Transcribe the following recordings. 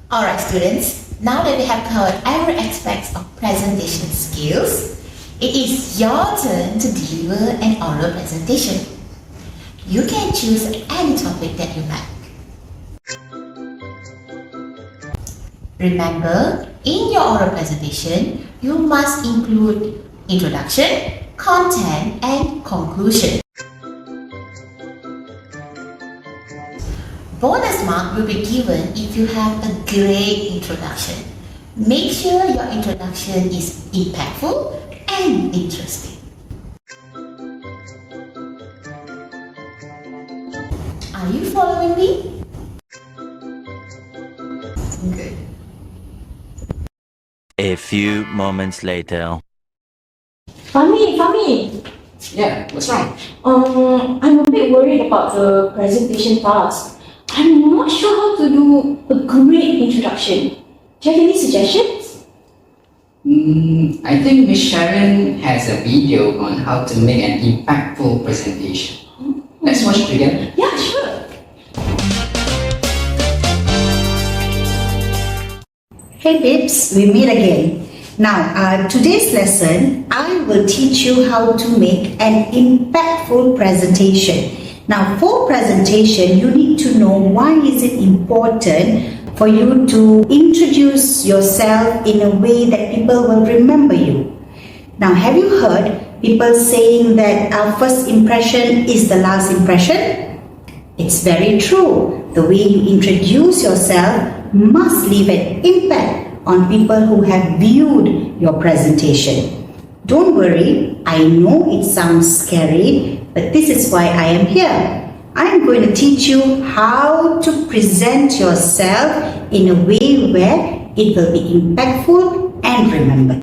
Alright students, now that we have covered every aspect of presentation skills, it is your turn to deliver an oral presentation. You can choose any topic that you like. Remember, in your oral presentation, you must include introduction, content, and conclusion. Bonus mark will be given if you have a great introduction. Make sure your introduction is impactful and interesting. Are you following me? Good. A few moments later. Fahmi. Yeah, what's wrong? I'm a bit worried about the presentation task. I'm not sure how to do a great introduction. Do you have any suggestions? I think Miss Sharon has a video on how to make an impactful presentation. Let's watch it together. Yeah, sure. Hey Pips, we meet again. Now, today's lesson, I will teach you how to make an impactful presentation. Now, for presentation, you need to know why is it important for you to introduce yourself in a way that people will remember you. Now, have you heard people saying that our first impression is the last impression? It's very true. The way you introduce yourself must leave an impact on people who have viewed your presentation. Don't worry, I know it sounds scary, but this is why I am here. I am going to teach you how to present yourself in a way where it will be impactful and remembered.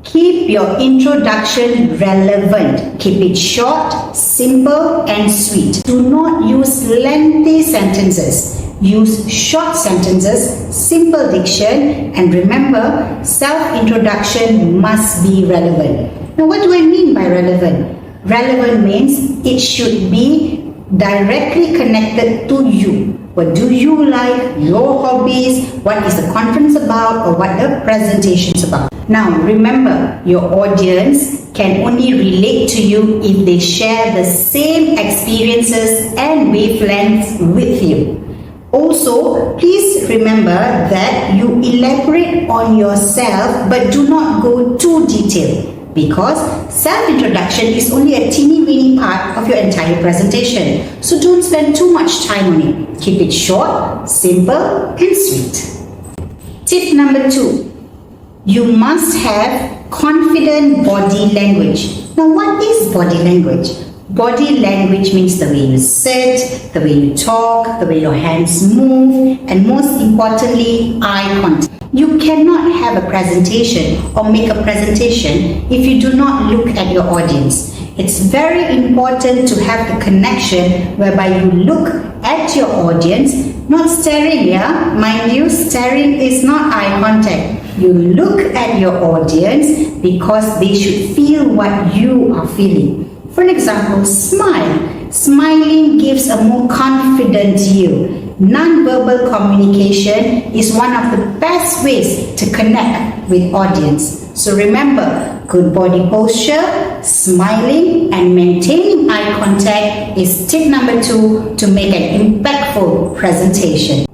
Keep your introduction relevant. Keep it short, simple, and sweet. Do not use lengthy sentences. Use short sentences, simple diction, and remember, self-introduction must be relevant. Now, what do I mean by relevant? Relevant means it should be directly connected to you. What do you like? Your hobbies? What is the conference about? Or what the presentation is about? Now, remember, your audience can only relate to you if they share the same experiences and wavelengths with you. Also, please remember that you elaborate on yourself but do not go too detailed because self-introduction is only a teeny-weeny part of your entire presentation. So don't spend too much time on it. Keep it short, simple, and sweet. Tip number 2. You must have confident body language. Now, what is body language? Body language means the way you sit, the way you talk, the way your hands move, and most importantly, eye contact. You cannot have a presentation or make a presentation if you do not look at your audience. It's very important to have the connection whereby you look at your audience, not staring, yeah? Mind you, staring is not eye contact. You look at your audience because they should feel what you are feeling. For an example, smile. Smiling gives a more confident you. Non-verbal communication is one of the best ways to connect with audience. So remember, good body posture, smiling, and maintaining eye contact is tip number 2 to make an impactful presentation.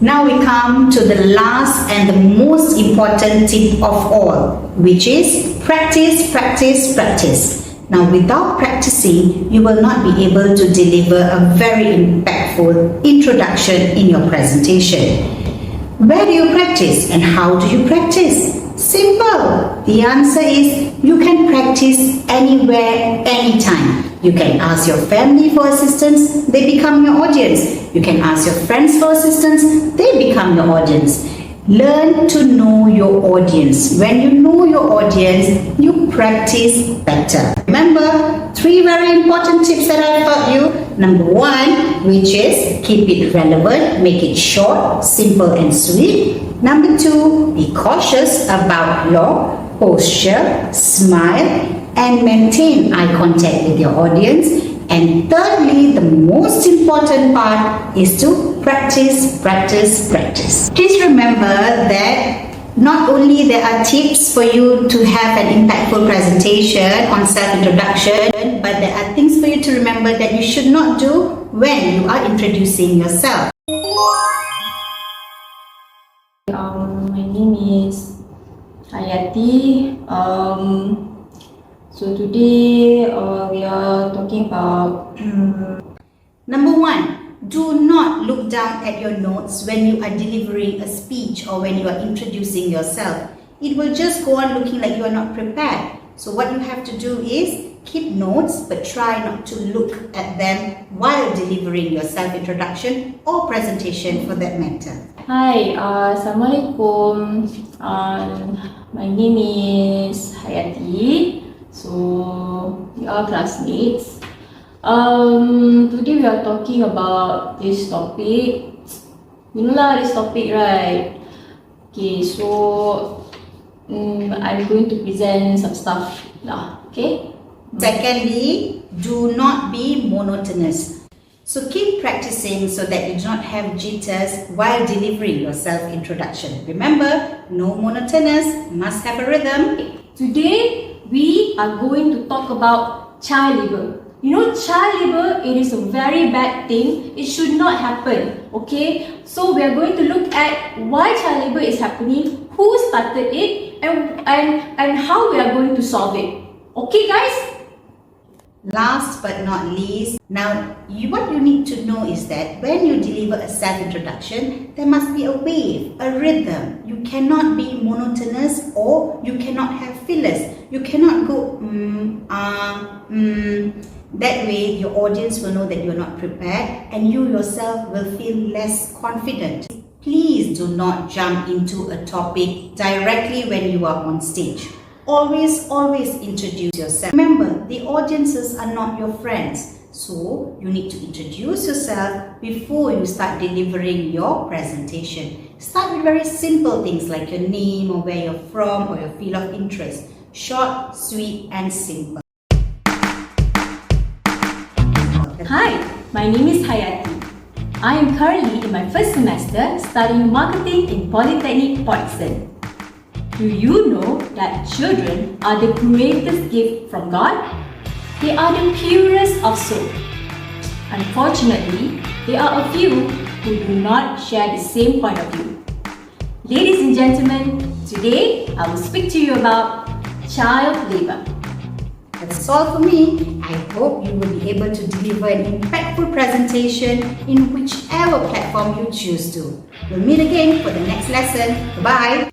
Now we come to the last and the most important tip of all, which is practice, practice, practice. Now, without practicing, you will not be able to deliver a very impactful introduction in your presentation. Where do you practice and how do you practice? Simple. The answer is you can practice anywhere, anytime. You can ask your family for assistance, they become your audience. You can ask your friends for assistance, they become your audience. Learn to know your audience. When you know your audience, you practice better. Remember, 3 very important tips that I taught you. Number 1, which is keep it relevant, make it short, simple and sweet. Number 2, be cautious about your posture, smile and maintain eye contact with your audience. And thirdly, the most important part is to practice, practice, practice. Please remember that not only there are tips for you to have an impactful presentation on self-introduction, but there are things for you to remember that you should not do when you are introducing yourself. My name is Hayati. So today we are talking about Number 1, do not look down at your notes when you are delivering a speech or when you are introducing yourself. It will just go on looking like you are not prepared. So what you have to do is keep notes, but try not to look at them while delivering your self-introduction or presentation for that matter. Hi, Assalamualaikum. My name is Hayati. So we are classmates. Today we are talking about this topic. You know lah, this topic, right? Okay, so I'm going to present some stuff lah. Okay. Secondly, do not be monotonous. So keep practicing so that you do not have jitters while delivering your self-introduction. Remember, no monotonous, must have a rhythm. Today we are going to talk about child labor. You know, child labor, it is a very bad thing. It should not happen. Okay, so we are going to look at why child labor is happening, who started it, and how we are going to solve it. Okay, guys? Last but not least, now what you need to know is that when you deliver a self-introduction, there must be a wave, a rhythm. You cannot be monotonous or you cannot have fillers. You cannot go That way your audience will know that you're not prepared and you yourself will feel less confident. Please do not jump into a topic directly when you are on stage. Always introduce yourself. Remember, the audiences are not your friends. So, you need to introduce yourself before you start delivering your presentation. Start with very simple things like your name or where you're from or your field of interest. Short, sweet and simple. Hi, my name is Hayati. I am currently in my first semester studying marketing in Polytechnic Portson. Do you know that children are the greatest gift from God? They are the purest of soul. Unfortunately, there are a few who do not share the same point of view. Ladies and gentlemen, today I will speak to you about child labor. That's all for me. I hope you will be able to deliver an impactful presentation in whichever platform you choose to. We'll meet again for the next lesson. Bye-bye.